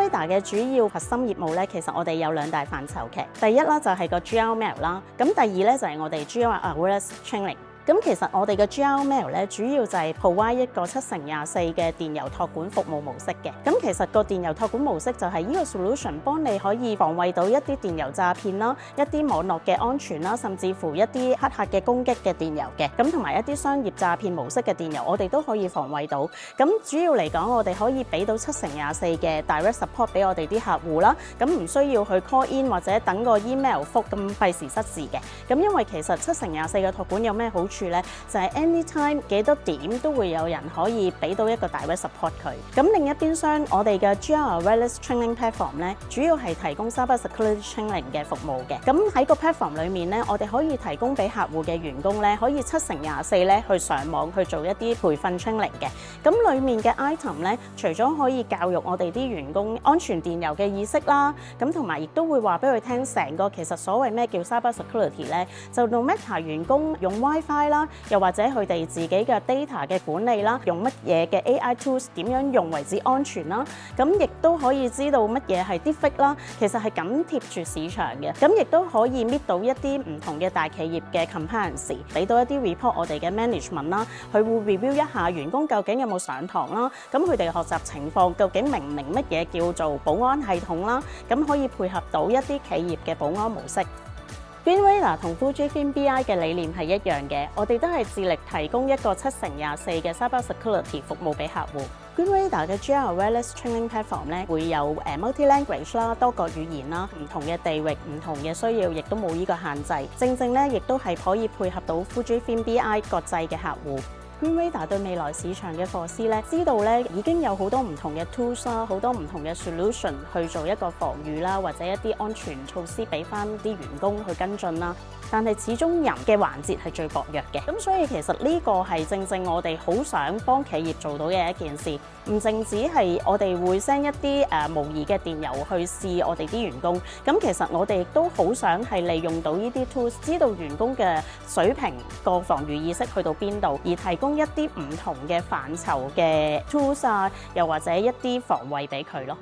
GreenRadar 嘅主要核心業務咧，其實我哋有兩大範疇嘅。第一啦就係個 GR-Mail 啦，咁第二咧就係我哋 GR-Wireless Training。咁其實我哋嘅 GR-Mail 咧，主要就係 provide 一個7x24嘅電郵託管服務模式嘅。咁其實個電郵託管模式就係呢個 solution 幫你可以防衛到一啲電郵詐騙啦、一啲網絡嘅安全啦，甚至乎一啲黑客嘅攻擊嘅電郵嘅。咁同埋一啲商業詐騙模式嘅電郵，我哋都可以防衛到。咁主要嚟講，我哋可以俾到7x24嘅 direct support 俾我哋啲客戶啦。咁唔需要去 call in 或者等個 email 覆咁費時失事嘅。咁因為其實7x24嘅託管有咩好處咧？就係 anytime 幾多點都會有人可以俾到一個 direct support 佢。咁另一邊廂，我哋嘅 GR-Wireless Training Platform 咧，主要係提供 cyber security training 嘅服務嘅。咁喺個 platform 裏面咧，我哋可以提供俾客戶嘅員工咧，可以7x24咧去上網去做一啲培訓 training 嘅。咁裡面嘅 item 咧，除咗可以教育我哋啲員工安全電郵嘅意識啦，咁同埋亦都會話俾佢聽成個其實所謂咩叫 cyber security 咧，就 no matter 員工用 WiFi 啦。又或者佢哋自己嘅 data 嘅管理啦，用乜嘢嘅 AI tools 點樣用為之安全啦，咁亦都可以知道乜嘢係 deepfake 啦，其實係緊貼住市場嘅，咁亦都可以搣到一啲唔同嘅大企業嘅 compliance， 俾到一啲 report 我哋嘅 management 啦，佢會 review 一下員工究竟有冇上堂啦，咁佢哋學習情況究竟明唔明乜嘢叫做保安系統啦，咁可以配合到一啲企業嘅保安模式。GreenRadar 同 Fujifilm BI 嘅理念係一樣嘅，我哋都係致力提供一個7x24嘅 cyber security 服務俾客戶。GreenRadar 嘅 GR-Wireless Training Platform 咧會有multi-language 啦，多國語言啦，唔同嘅地域、唔同嘅需要，亦都冇呢個限制。正咧，亦都係可以配合到 Fujifilm BI 國際嘅客戶。GreenRadar 對未來市場嘅課師咧，知道咧已經有好多唔同嘅 tools 啦，好多唔同嘅 solution 去做一個防禦啦，或者一啲安全措施俾翻啲員工去跟進啦。但係始終人嘅環節係最薄弱嘅，咁所以其實呢個係正我哋好想幫企業做到嘅一件事，唔淨止係我哋會 send 一啲模擬嘅電郵去試我哋啲員工，咁其實我哋亦都好想係利用到呢啲 tools， 知道員工嘅水平個防禦意識去到邊度，而提供一啲唔同嘅範疇嘅 tools 啊，又或者一啲防衛俾佢咯。